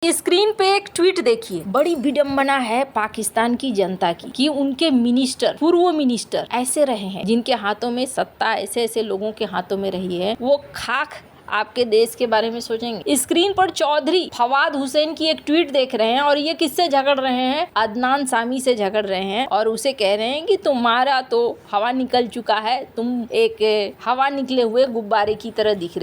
Screen पे एक tweet देखिए। बड़ी विडंबना है पाकिस्तान की जनता की कि उनके मिनिस्टर, पूर्व मिनिस्टर ऐसे रहे हैं जिनके हाथों में सत्ता ऐसे ऐसे लोगों के हाथों में रही है, वो खाक आपके देश के बारे में सोचेंगे। स्क्रीन पर चौधरी फवाद हुसैन की एक ट्वीट देख रहे हैं और ये किससे झगड़ रहे हैं? अदनान सामी से झगड़ रहे हैं और उसे कह रहे हैं कि तुम्हारा तो हवा निकल चुका है, तुम एक हवा निकले हुए गुब्बारे की तरह दिख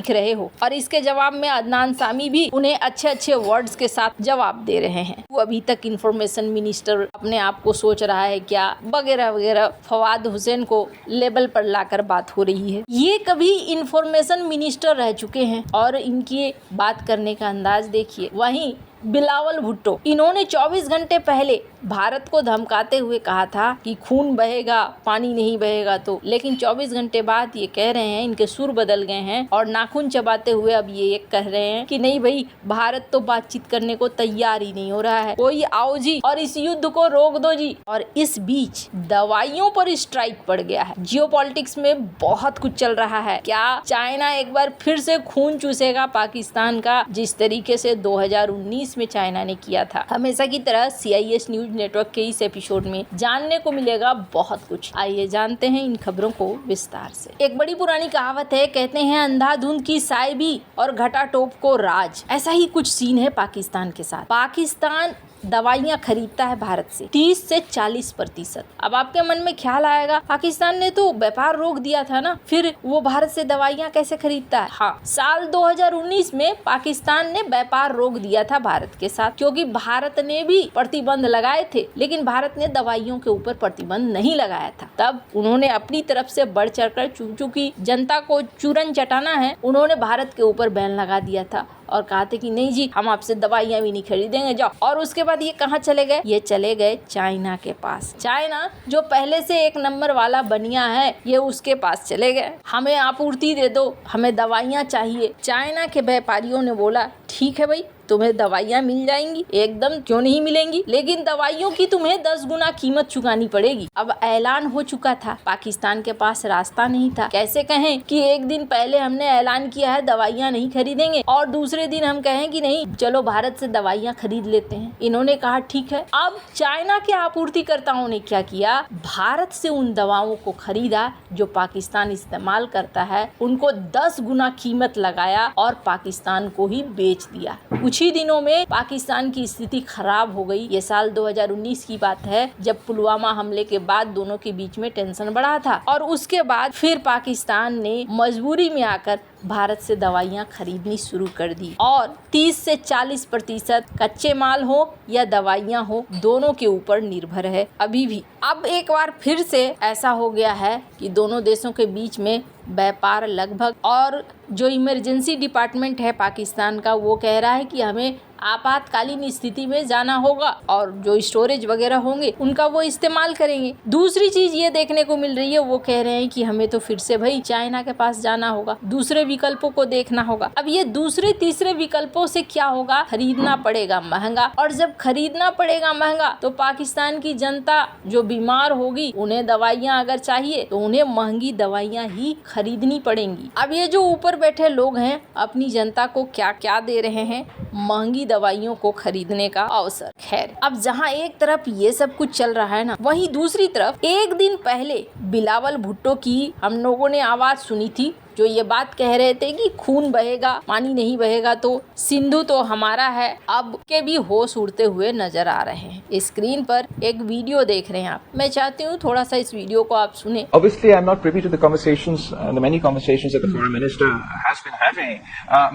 रहे हो। और इसके जवाब में अदनान सामी भी उन्हें अच्छे अच्छे वर्ड्स के साथ जवाब दे रहे हैं। वो अभी तक इंफॉर्मेशन मिनिस्टर अपने आप को सोच रहा है क्या, वगैरह वगैरह। फवाद हुसैन को लेवल पर लाकर बात हो रही है। ये कभी इंफॉर्मेशन मिनिस्टर रह चुके हैं और इनकी बात करने का अंदाज देखिए। वहीं बिलावल भुट्टो, इन्होंने 24 घंटे पहले भारत को धमकाते हुए कहा था कि खून बहेगा, पानी नहीं बहेगा तो, लेकिन 24 घंटे बाद ये कह रहे हैं, इनके सुर बदल गए हैं और नाखून चबाते हुए अब ये कह रहे हैं कि नहीं भाई, भारत तो बातचीत करने को तैयार ही नहीं हो रहा है, कोई आओ जी और इस युद्ध को रोक दो जी। और इस बीच दवाइयों पर स्ट्राइक पड़ गया है। जियोपॉलिटिक्स में बहुत कुछ चल रहा है। क्या चाइना एक बार फिर से खून चूसेगा पाकिस्तान का, जिस तरीके से 2019 में चाइना ने किया था? हमेशा की तरह CIS न्यूज नेटवर्क के इस एपिसोड में जानने को मिलेगा बहुत कुछ। आइए जानते हैं इन खबरों को विस्तार से। एक बड़ी पुरानी कहावत है, कहते हैं अंधाधुंध की साइबी और घटा टोप को राज। ऐसा ही कुछ सीन है पाकिस्तान के साथ। पाकिस्तान दवाइयाँ खरीदता है भारत से 30 से 40%। अब आपके मन में ख्याल आएगा, पाकिस्तान ने तो व्यापार रोक दिया था ना, फिर वो भारत से दवाइयाँ कैसे खरीदता है? हाँ, साल 2019 में पाकिस्तान ने व्यापार रोक दिया था भारत के साथ, क्योंकि भारत ने भी प्रतिबंध लगाए थे, लेकिन भारत ने दवाइयों के ऊपर प्रतिबंध नहीं लगाया था। तब उन्होंने अपनी तरफ से बढ़ चढ़कर, चूंकि जनता को चूरन चटाना है, उन्होंने भारत के ऊपर बैन लगा दिया था और कहा था कि नहीं जी, हम आपसे दवाइयाँ भी नहीं खरीदेंगे, जाओ। और उसके बाद ये कहाँ चले गए? ये चले गए चाइना के पास। चाइना जो पहले से एक नंबर वाला बनिया है, ये उसके पास चले गए। हमें आपूर्ति दे दो, हमें दवाइयाँ चाहिए। चाइना के व्यापारियों ने बोला ठीक है भाई, तुम्हें दवाइयाँ मिल जाएंगी, एकदम क्यों नहीं मिलेंगी, लेकिन दवाइयों की तुम्हें 10 गुना कीमत चुकानी पड़ेगी। अब ऐलान हो चुका था, पाकिस्तान के पास रास्ता नहीं था। कैसे कहें कि एक दिन पहले हमने ऐलान किया है दवाइयाँ नहीं खरीदेंगे और दूसरे दिन हम कहें कि नहीं चलो भारत से दवाइयाँ खरीद लेते हैं। इन्होंने कहा ठीक है। अब चाइना के आपूर्तिकर्ताओं ने क्या किया? भारत से उन दवाओं को खरीदा जो पाकिस्तान इस्तेमाल करता है, उनको 10 गुना कीमत लगाया और पाकिस्तान को ही बेच दिया। कुछ ही दिनों में पाकिस्तान की स्थिति खराब हो गई। ये साल 2019 की बात है, जब पुलवामा हमले के बाद दोनों के बीच में टेंशन बढ़ा था और उसके बाद फिर पाकिस्तान ने मजबूरी में आकर भारत से दवाइयाँ खरीदनी शुरू कर दी और 30 से 40% कच्चे माल हो या दवाइयाँ हो, दोनों के ऊपर निर्भर है अभी भी। अब एक बार फिर से ऐसा हो गया है कि दोनों देशों के बीच में व्यापार लगभग, और जो इमरजेंसी डिपार्टमेंट है पाकिस्तान का, वो कह रहा है कि हमें आपातकालीन स्थिति में जाना होगा और जो स्टोरेज वगैरह होंगे उनका वो इस्तेमाल करेंगे। दूसरी चीज ये देखने को मिल रही है, वो कह रहे हैं कि हमें तो फिर से भाई चाइना के पास जाना होगा, दूसरे विकल्पों को देखना होगा। अब ये दूसरे तीसरे विकल्पों से क्या होगा? खरीदना पड़ेगा महंगा, और जब खरीदना पड़ेगा महंगा तो पाकिस्तान की जनता जो बीमार होगी, उन्हें दवाइयाँ अगर चाहिए तो उन्हें महंगी दवाइयाँ ही खरीदनी पड़ेंगी। अब ये जो ऊपर बैठे लोग हैं, अपनी जनता को क्या क्या दे रहे हैं? महंगी दवाइयों को खरीदने का अवसर। खैर, अब जहां एक तरफ ये सब कुछ चल रहा है ना, वहीं दूसरी तरफ एक दिन पहले बिलावल भुट्टो की हम लोगों ने आवाज सुनी थी, जो ये बात कह रहे थे कि खून बहेगा, पानी नहीं बहेगा तो सिंधु तो हमारा है। अब के भी होश उड़ते हुए नजर आ रहे हैं। स्क्रीन पर एक वीडियो देख रहे हैं आप। मैं चाहती हूँ थोड़ा सा इस वीडियो को आप सुने। Obviously, I'm not privy to the conversations, the many conversations that the foreign minister has been having.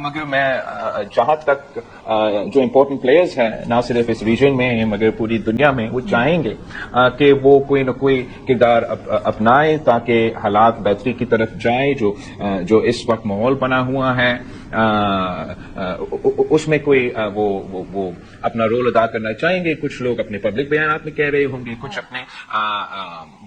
मगर मैं जहाँ तक जो important players हैं, ना सिर्फ इस रीजन में मगर पूरी दुनिया में, वो चाहेंगे कि वो कोई न कोई किरदार अपनाए ताकि हालात बेहतरी की तरफ जाए। जो इस वक्त माहौल बना हुआ है उसमें कोई वो अपना रोल अदा करना चाहेंगे। कुछ लोग अपने पब्लिक बयानात में कह रहे होंगे, कुछ अपने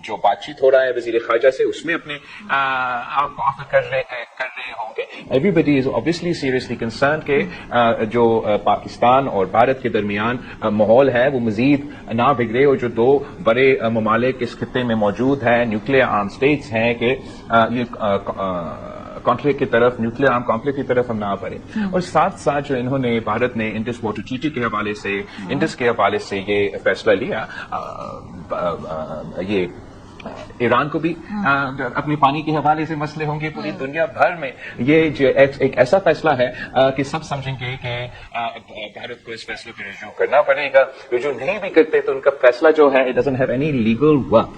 जो बातचीत हो रहा है वजीर खारजा से उसमें अपने आप ऑफर कर रहे होंगे। Everybody is obviously seriously concern के जो पाकिस्तान और भारत के दरमियान माहौल है वो मजीद ना बिगड़े, और जो दो बड़े ममालिक इस खित्ते में मौजूद है, न्यूक्लियर आर्म स्टेट्स हैं, कि ये कॉन्फ्लिक्ट की तरफ, न्यूक्लियर आर्म कॉन्फ्लिक्ट की तरफ हम ना बढ़े। और साथ साथ जो इन्होंने भारत ने इंडस वाटर ट्रीटी के हवाले से, इंडस के हवाले से ये फैसला लिया, ये ईरान को भी अपने पानी के हवाले से मसले होंगे पूरी दुनिया भर में। ये जो एक ऐसा फैसला है कि सब समझेंगे कि भारत को इस फैसले पर रिव्यू करना पड़ेगा। रिव्यू नहीं भी करते तो उनका फैसला जो है it doesn't have any legal work.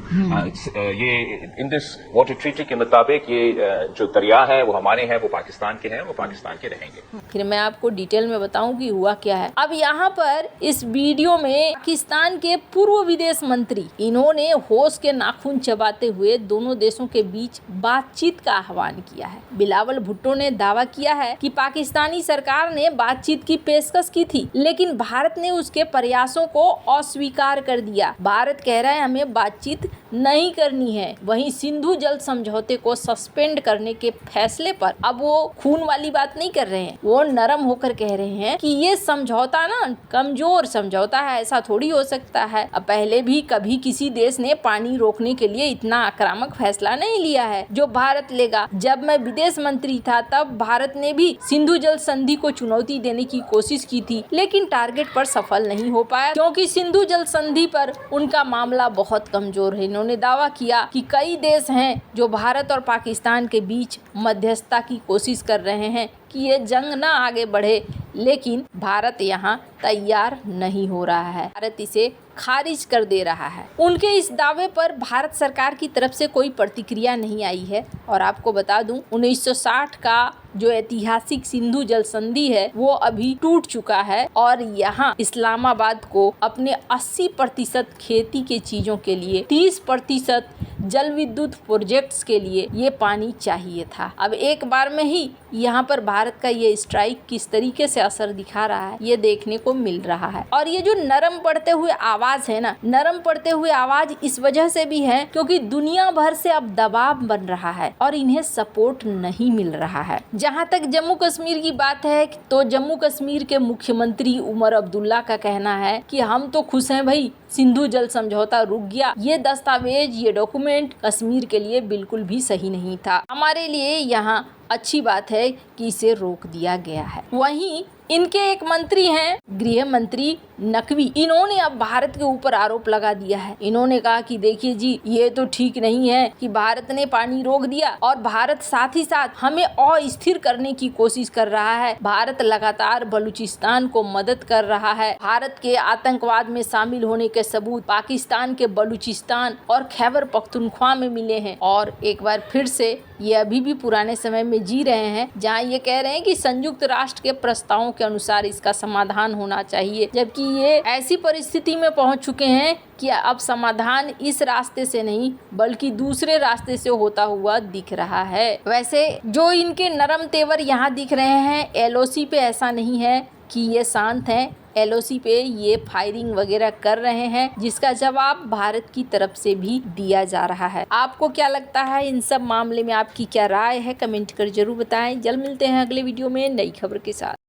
ये इंडस वाटर ट्रीटी के मुताबिक ये जो दरिया है वो हमारे हैं, वो पाकिस्तान के हैं, वो पाकिस्तान के रहेंगे। फिर मैं आपको डिटेल में बताऊं कि हुआ क्या है। अब यहाँ पर इस वीडियो में पाकिस्तान के पूर्व विदेश मंत्री, इन्होंने होश के नाखून चबाते हुए दोनों देशों के बीच बातचीत का आह्वान किया है। बिलावल भुट्टो ने दावा किया है कि पाकिस्तानी सरकार ने बातचीत की पेशकश की थी, लेकिन भारत ने उसके प्रयासों को अस्वीकार कर दिया। भारत कह रहा है हमें बातचीत नहीं करनी है। वहीं सिंधु जल समझौते को सस्पेंड करने के फैसले पर अब वो खून वाली बात नहीं कर रहे हैं, वो नरम होकर कह रहे हैं कि ये समझौता ना कमजोर समझौता है, ऐसा थोड़ी हो सकता है। अब पहले भी कभी किसी देश ने पानी रोकने के लिए इतना आक्रामक फैसला नहीं लिया है जो भारत लेगा। जब मैं विदेश मंत्री था तब भारत ने भी सिंधु जल संधि को चुनौती देने की कोशिश की थी, लेकिन टारगेट पर सफल नहीं हो पाया क्योंकि सिंधु जल संधि पर उनका मामला बहुत कमजोर है। इन्होंने दावा किया कि कई देश हैं जो भारत और पाकिस्तान के बीच मध्यस्थता की कोशिश कर रहे हैं कि ये जंग ना आगे बढ़े, लेकिन भारत यहाँ तैयार नहीं हो रहा है। भारत इसे खारिज कर दे रहा है। उनके इस दावे पर भारत सरकार की तरफ से कोई प्रतिक्रिया नहीं आई है। और आपको बता दूं 1960 का जो ऐतिहासिक सिंधु जल संधि है वो अभी टूट चुका है और यहाँ इस्लामाबाद को अपने 80% खेती के चीजों के लिए, 30% जल विद्युत प्रोजेक्ट्स के लिए ये पानी चाहिए था। अब एक बार में ही यहाँ पर भारत का ये स्ट्राइक किस तरीके से असर दिखा रहा है ये देखने को मिल रहा है। और ये जो नरम पड़ते हुए आवाज है ना, नरम पड़ते हुए आवाज इस वजह से भी है क्योंकि दुनिया भर से अब दबाव बन रहा है और इन्हें सपोर्ट नहीं मिल रहा है। जहाँ तक जम्मू कश्मीर की बात है तो जम्मू कश्मीर के मुख्यमंत्री उमर अब्दुल्ला का कहना है कि हम तो खुश हैं भाई, सिंधु जल समझौता रुक गया। ये दस्तावेज, ये डॉक्यूमेंट कश्मीर के लिए बिल्कुल भी सही नहीं था। हमारे लिए यहाँ अच्छी बात है कि इसे रोक दिया गया है। वहीं इनके एक मंत्री हैं गृह मंत्री नकवी, इन्होंने अब भारत के ऊपर आरोप लगा दिया है। इन्होंने कहा कि देखिए जी, ये तो ठीक नहीं है कि भारत ने पानी रोक दिया और भारत साथ ही साथ हमें अस्थिर करने की कोशिश कर रहा है। भारत लगातार बलूचिस्तान को मदद कर रहा है। भारत के आतंकवाद में शामिल होने के सबूत पाकिस्तान के बलूचिस्तान और खैबर पख्तूनख्वा में मिले हैं। और एक बार फिर से ये अभी भी पुराने समय में जी रहे हैं जहाँ ये कह रहे हैं कि संयुक्त राष्ट्र के प्रस्तावों के अनुसार इसका समाधान होना चाहिए, जबकि ये ऐसी परिस्थिति में पहुंच चुके हैं कि अब समाधान इस रास्ते से नहीं बल्कि दूसरे रास्ते से होता हुआ दिख रहा है। वैसे जो इनके नरम तेवर यहाँ दिख रहे हैं, एलओसी पे ऐसा नहीं है कि ये शांत हैं। एलओसी पे ये फायरिंग वगैरह कर रहे हैं जिसका जवाब भारत की तरफ से भी दिया जा रहा है। आपको क्या लगता है इन सब मामले में, आपकी क्या राय है, कमेंट कर जरूर बताएं। जल्द मिलते हैं अगले वीडियो में नई खबर के साथ।